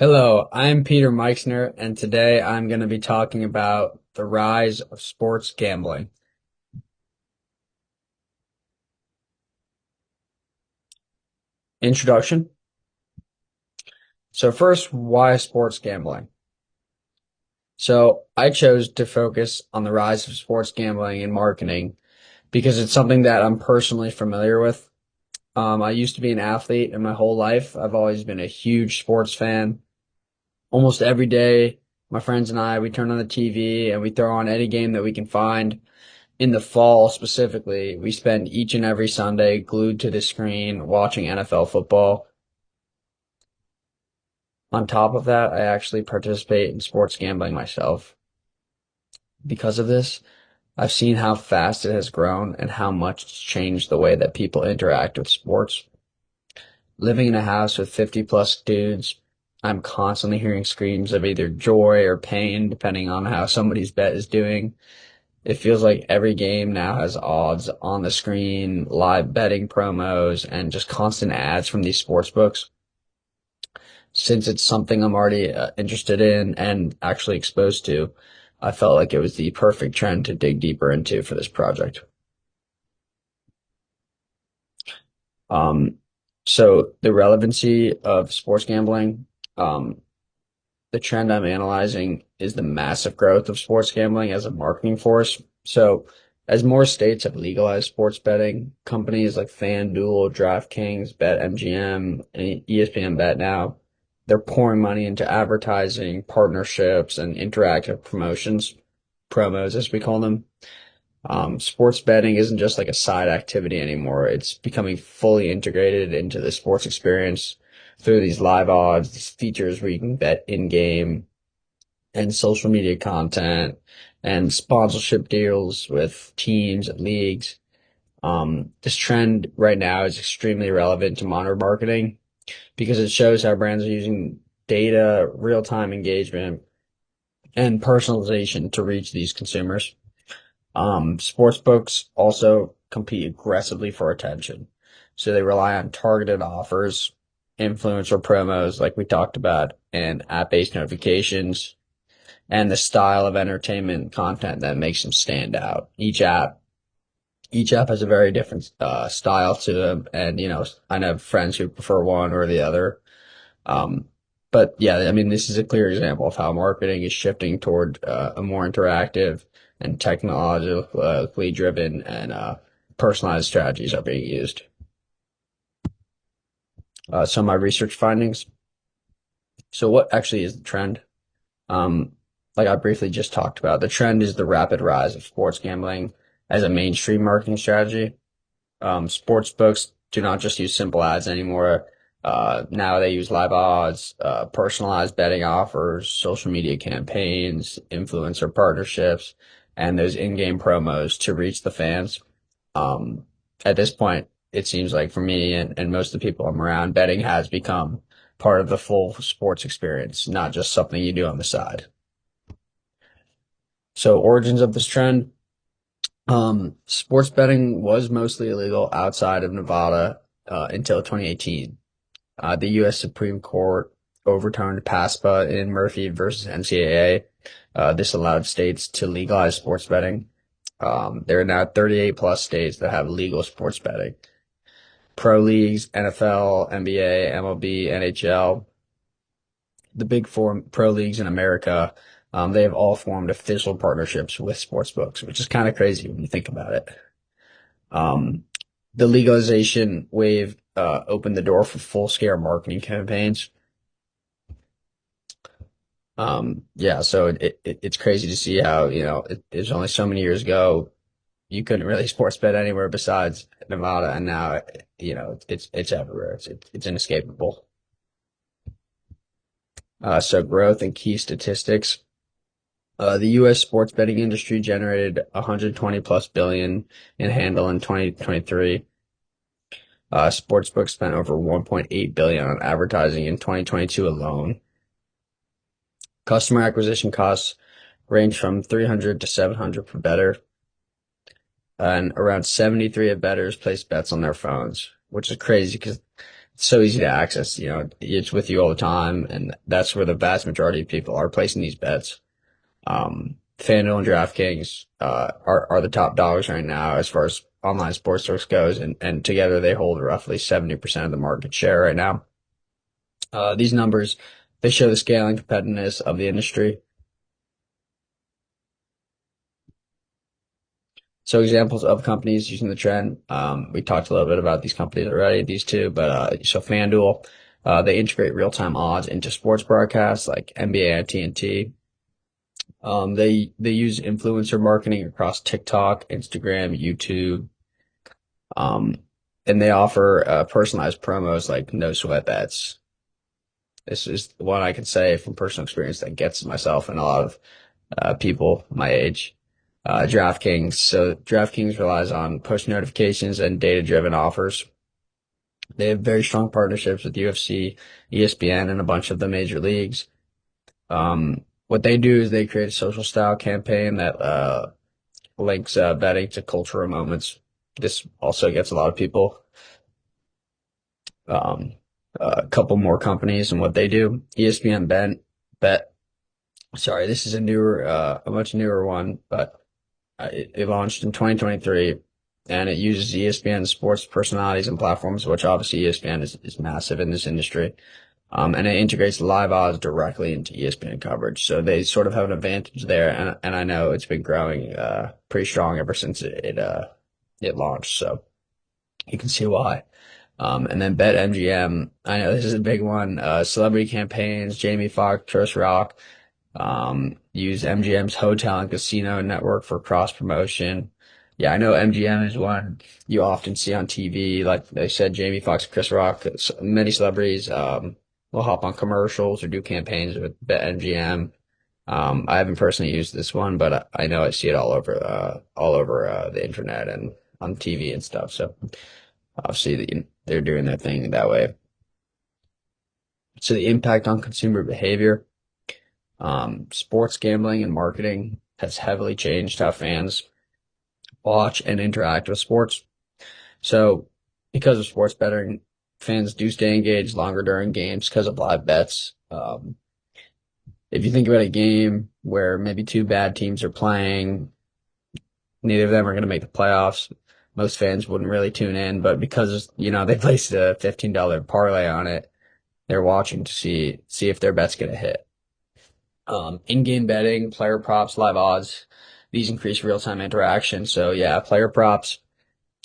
Hello, I'm Peter Meixner, and today I'm going to be talking about the rise of sports gambling. Introduction. So first, why sports gambling? So I chose to focus on the rise of sports gambling in marketing because it's something that I'm personally familiar with. I used to be an athlete in my whole life. I've always been a huge sports fan. Almost every day, my friends and I, we turn on the TV and we throw on any game that we can find. In the fall specifically, we spend each and every Sunday glued to the screen watching NFL football. On top of that, I actually participate in sports gambling myself. Because of this, I've seen how fast it has grown and how much it's changed the way that people interact with sports. Living in a house with 50 plus dudes, I'm constantly hearing screams of either joy or pain, depending on how somebody's bet is doing. It feels like every game now has odds on the screen, live betting promos, and just constant ads from these sports books. Since it's something I'm already interested in and actually exposed to, I felt like it was the perfect trend to dig deeper into for this project. Um, so the relevancy of sports gambling, um, the trend I'm analyzing is the massive growth of sports gambling as a marketing force. So, as more states have legalized sports betting, companies like FanDuel, DraftKings, BetMGM, and ESPN Bet now, they're pouring money into advertising, partnerships, and interactive promotions, promos as we call them. Sports betting isn't just like a side activity anymore. It's becoming fully integrated into the sports experience through these live odds, these features where you can bet in game and social media content and sponsorship deals with teams and leagues. This trend right now is extremely relevant to modern marketing because it shows how brands are using data, real-time engagement, and personalization to reach these consumers. Sportsbooks also compete aggressively for attention. So they rely on targeted offers, influencer promos, like we talked about, and app-based notifications, and the style of entertainment content that makes them stand out. Each app has a very different style to them, and I have friends who prefer one or the other. Um, but yeah, I mean, this is a clear example of how marketing is shifting toward a more interactive and technologically driven and personalized strategies are being used. Some of my research findings. So what actually is the trend? Um, like I briefly just talked about, the trend is the rapid rise of sports gambling as a mainstream marketing strategy. Sports books do not just use simple ads anymore. Now they use live odds, personalized betting offers, social media campaigns, influencer partnerships, and those in-game promos to reach the fans. Um, at this point, it seems like for me and most of the people I'm around, betting has become part of the full sports experience, not just something you do on the side. So origins of this trend. Sports betting was mostly illegal outside of Nevada until 2018. The U.S. Supreme Court overturned PASPA in Murphy versus NCAA. This allowed states to legalize sports betting. There are now 38 plus states that have legal sports betting. Pro leagues, NFL, NBA, MLB, NHL, the big four pro leagues in America, they have all formed official partnerships with sports books, which is kind of crazy when you think about it. Um, the legalization wave opened the door for full-scale marketing campaigns. Yeah, so it's crazy to see how, it was only so many years ago you couldn't really sports bet anywhere besides Nevada, and now, it's everywhere. It's inescapable. So growth and key statistics. The U.S. sports betting industry generated 120 plus billion in handle in 2023. Sportsbooks spent over 1.8 billion on advertising in 2022 alone. Customer acquisition costs range from 300 to 700 per better, and around 73 of bettors place bets on their phones, which is crazy because It's so easy to access. It's with you all the time, and that's where the vast majority of people are placing these bets. FanDuel and DraftKings are the top dogs right now as far as online sportsbooks goes, and together they hold roughly 70% of the market share right now. These numbers, they show the scale and competitiveness of the industry. So examples of companies using the trend. We talked a little bit about these companies already, these two, but so FanDuel, they integrate real-time odds into sports broadcasts like NBA and TNT. They use influencer marketing across TikTok, Instagram, YouTube, um, and they offer personalized promos like no sweat bets. This is one I can say from personal experience that gets myself and a lot of people my age. DraftKings. So DraftKings relies on push notifications and data-driven offers. They have very strong partnerships with UFC, ESPN, and a bunch of the major leagues. What they do is they create a social style campaign that links betting to cultural moments. This also gets a lot of people. Um, a couple more companies and what they do. ESPN Bet. Sorry, this is a much newer one, but it launched in 2023, and it uses ESPN sports personalities and platforms, which obviously ESPN is massive in this industry. And it integrates live odds directly into ESPN coverage. So they sort of have an advantage there. And I know it's been growing, pretty strong ever since it launched. So you can see why. And then BetMGM. I know this is a big one. Celebrity campaigns, Jamie Foxx, Chris Rock, use MGM's hotel and casino network for cross promotion. Yeah, I know MGM is one you often see on TV. Like they said, Jamie Foxx, Chris Rock, many celebrities, will hop on commercials or do campaigns with BetMGM. I haven't personally used this one, but I know I see it all over, the internet and on TV and stuff. So obviously they're doing their thing that way. So the impact on consumer behavior. Sports gambling and marketing has heavily changed how fans watch and interact with sports. So, because of sports betting, fans do stay engaged longer during games because of live bets. If you think about a game where maybe two bad teams are playing, neither of them are going to make the playoffs. Most fans wouldn't really tune in, but because, they placed a $15 parlay on it, they're watching to see if their bet's going to hit. In-game betting, player props, live odds, these increase real-time interaction. So yeah, player props,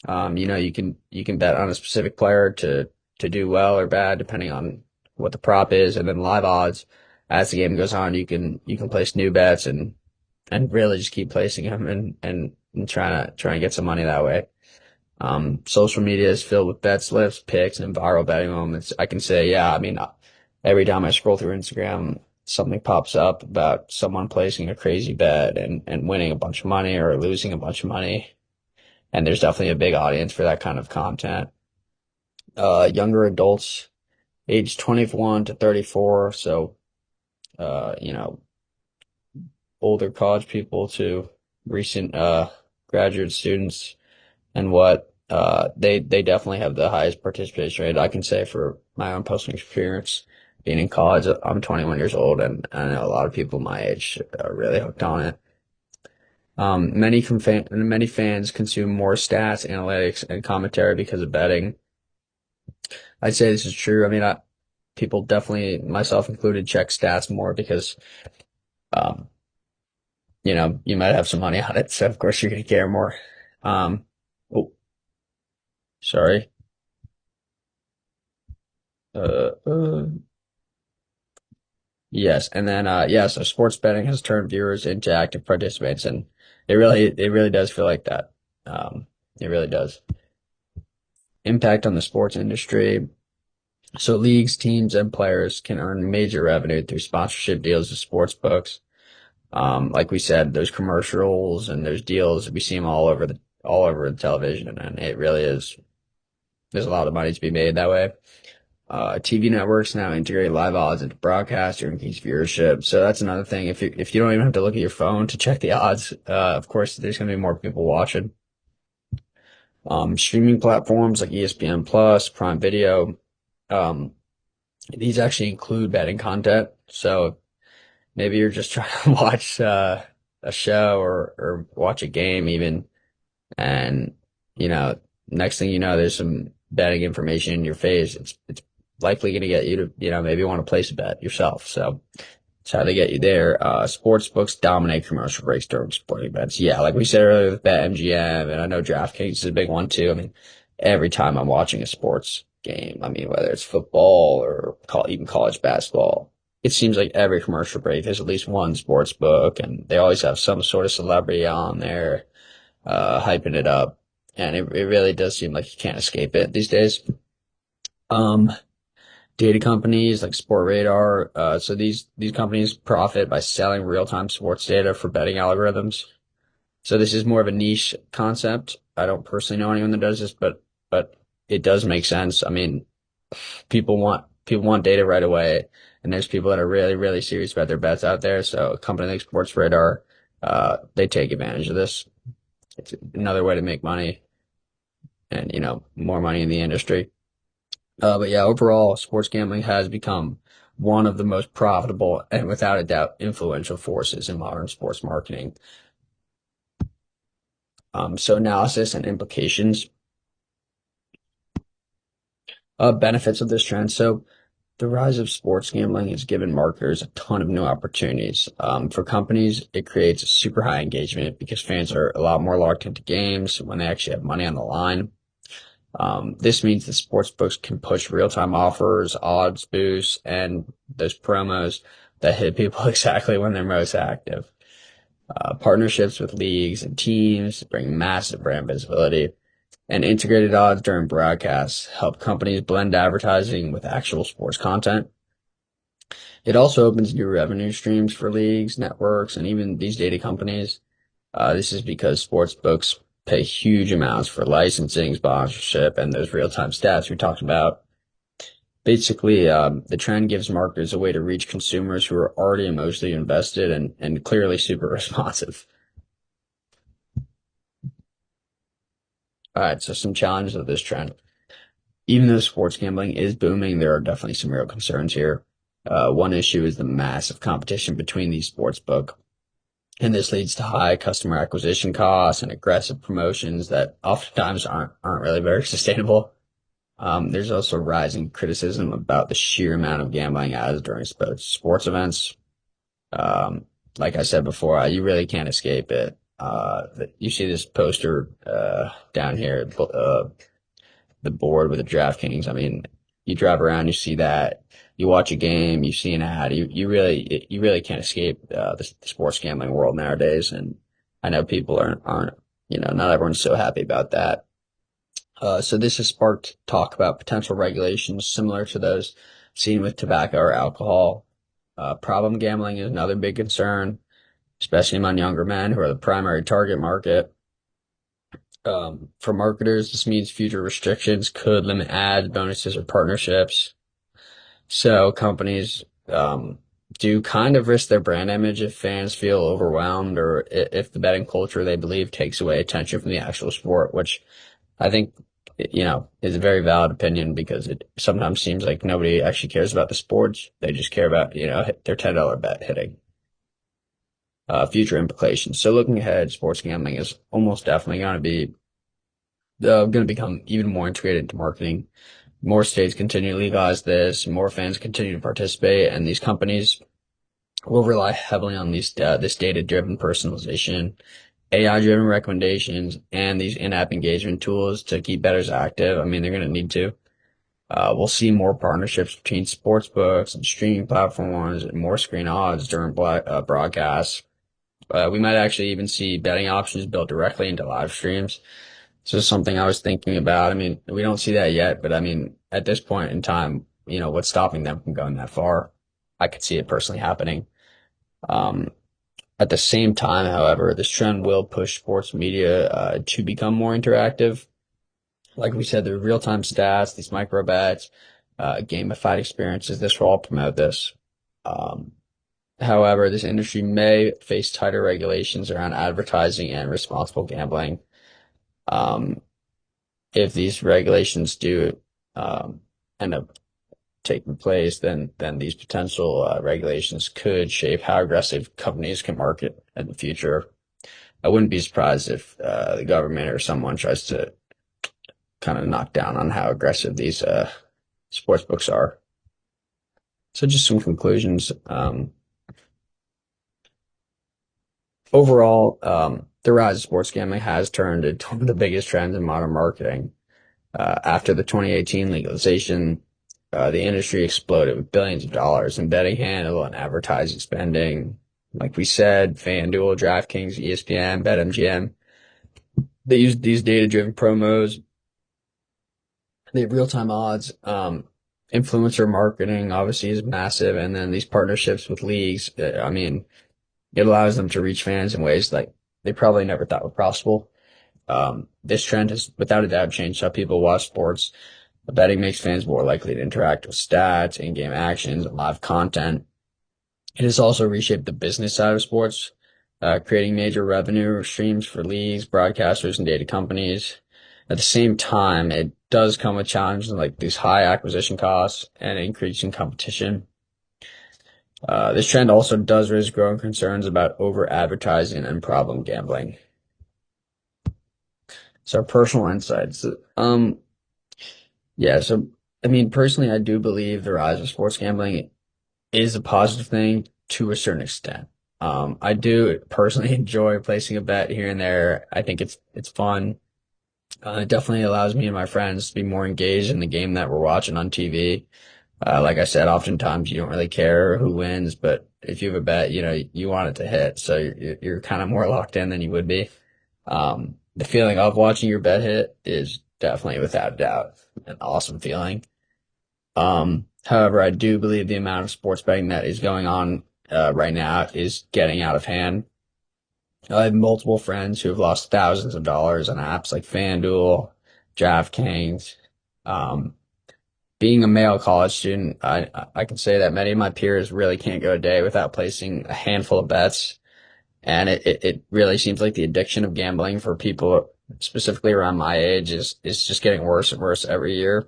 you can bet on a specific player to do well or bad depending on what the prop is, and then live odds, as the game goes on, you can place new bets and really just keep placing them and try and get some money that way. Social media is filled with bet slips, picks, and viral betting moments. I can say, yeah, I mean, every time I scroll through Instagram, something pops up about someone placing a crazy bet and winning a bunch of money or losing a bunch of money. And there's definitely a big audience for that kind of content. Younger adults, age 21 to 34. So, uh, you know, older college people to recent, graduate students and they definitely have the highest participation rate. I can say for my own personal experience being in college. I'm 21 years old, and I know a lot of people my age are really hooked on it. Many fans consume more stats, analytics, and commentary because of betting. I'd say this is true. I mean, people definitely, myself included, check stats more because, um, you might have some money on it, so of course you're going to care more. Um, oh, sorry. Uh, uh, Yes, and then so sports betting has turned viewers into active participants, and it really does feel like that. It really does. Impact on the sports industry. So leagues, teams, and players can earn major revenue through sponsorship deals with sports books. Like we said, those commercials and those deals, we see them all over the television, and it really is. There's a lot of money to be made that way. TV networks now integrate live odds into broadcast to increase viewership. So that's another thing. If you don't even have to look at your phone to check the odds, of course, there's going to be more people watching. Streaming platforms like ESPN Plus, Prime Video, Um, these actually include betting content. So maybe you're just trying to watch a show or watch a game even, and you know, next thing you know, there's some betting information in your face. It's likely going to get you to maybe want to place a bet yourself. So that's how they get you there. Sports books dominate commercial breaks during sporting events. Yeah, like we said earlier with BetMGM, and I know DraftKings is a big one too. I mean, every time I'm watching a sports game, I mean, whether it's football or even college basketball, it seems like every commercial break there's at least one sports book, and they always have some sort of celebrity on there, hyping it up. And it really does seem like you can't escape it these days. Um, Data companies like Sportradar. So these companies profit by selling real-time sports data for betting algorithms. So this is more of a niche concept. I don't personally know anyone that does this, but it does make sense. I mean, people want data right away, and there's people that are really really serious about their bets out there. So a company like Sportradar, they take advantage of this. It's another way to make money, and more money in the industry. But yeah, overall, sports gambling has become one of the most profitable and without a doubt influential forces in modern sports marketing. So analysis and implications, benefits of this trend. So the rise of sports gambling has given marketers a ton of new opportunities. For companies, it creates a super high engagement because fans are a lot more locked into games when they actually have money on the line. This means that sports books can push real-time offers, odds boosts, and those promos that hit people exactly when they're most active. Partnerships with leagues and teams bring massive brand visibility, and integrated odds during broadcasts help companies blend advertising with actual sports content. It also opens new revenue streams for leagues, networks, and even these data companies. This is because sports books pay huge amounts for licensing, sponsorship, and those real-time stats we talked about. Basically, the trend gives marketers a way to reach consumers who are already emotionally invested and clearly super responsive. All right, so some challenges of this trend. Even though sports gambling is booming, there are definitely some real concerns here. One issue is the massive competition between these sports book, and this leads to high customer acquisition costs and aggressive promotions that oftentimes aren't really very sustainable. There's also rising criticism about the sheer amount of gambling ads during sports events. Um, like I said before, you really can't escape it. You see this poster down here, the board with the DraftKings. I mean, you drive around, you see that. You watch a game, you see an ad. You really can't escape the sports gambling world nowadays. And I know people aren't not everyone's so happy about that. So this has sparked talk about potential regulations similar to those seen with tobacco or alcohol. Problem gambling is another big concern, especially among younger men who are the primary target market. For marketers, this means future restrictions could limit ads, bonuses, or partnerships. So companies do kind of risk their brand image if fans feel overwhelmed or if the betting culture they believe takes away attention from the actual sport, which I think, is a very valid opinion because it sometimes seems like nobody actually cares about the sports. They just care about, their $10 bet hitting. Future implications. So looking ahead, sports gambling is almost definitely going to become even more integrated into marketing. More states continue to legalize this, more fans continue to participate, and these companies will rely heavily on this data-driven personalization, AI-driven recommendations, and these in-app engagement tools to keep bettors active. I mean, they're going to need to. We'll see more partnerships between sports books and streaming platforms and more screen odds during broadcasts. We might actually even see betting options built directly into live streams. So something I was thinking about. I mean, we don't see that yet, but I mean, at this point in time, what's stopping them from going that far? I could see it personally happening. Um, at the same time, however, this trend will push sports media to become more interactive. Like we said, the real-time stats, these micro bets, gamified experiences, this will all promote this. Um, However, this industry may face tighter regulations around advertising and responsible gambling. Um, if these regulations do um, end up taking place, then these potential regulations could shape how aggressive companies can market in the future. I wouldn't be surprised if the government or someone tries to kind of knock down on how aggressive these sports books are. So just some conclusions. Overall, the rise of sports gambling has turned into one of the biggest trends in modern marketing. After the 2018 legalization, the industry exploded with billions of dollars in betting handle and advertising spending. Like we said, FanDuel, DraftKings, ESPN, BetMGM, they use these data-driven promos. They have real-time odds. Influencer marketing obviously is massive, and then these partnerships with leagues. I mean, it allows them to reach fans in ways like they probably never thought were possible. This trend has without a doubt changed how people watch sports. Betting makes fans more likely to interact with stats, in-game actions, and live content. It has also reshaped the business side of sports, creating major revenue streams for leagues, broadcasters, and data companies. At the same time, it does come with challenges like these high acquisition costs and increasing competition. This trend also does raise growing concerns about over advertising and problem gambling. So personal insights. Yeah, so I mean, personally, I do believe the rise of sports gambling is a positive thing to a certain extent. I do personally enjoy placing a bet here and there. I think it's fun. It definitely allows me and my friends to be more engaged in the game that we're watching on TV. Like I said, oftentimes you don't really care who wins, but if you have a bet, you want it to hit, so you're kind of more locked in than you would be. The feeling of watching your bet hit is definitely without a doubt an awesome feeling. However, I do believe the amount of sports betting that is going on right now is getting out of hand. I have multiple friends who have lost thousands of dollars on apps like FanDuel, DraftKings. Um, Being a male college student, I can say that many of my peers really can't go a day without placing a handful of bets. And it really seems like the addiction of gambling for people specifically around my age is just getting worse and worse every year.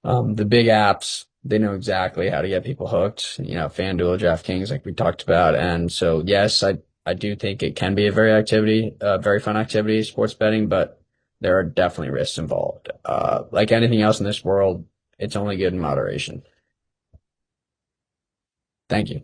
The big apps, they know exactly how to get people hooked, FanDuel, DraftKings, like we talked about. And so, yes, I do think it can be a very fun activity, sports betting, but there are definitely risks involved. Like anything else in this world, it's only good in moderation. Thank you.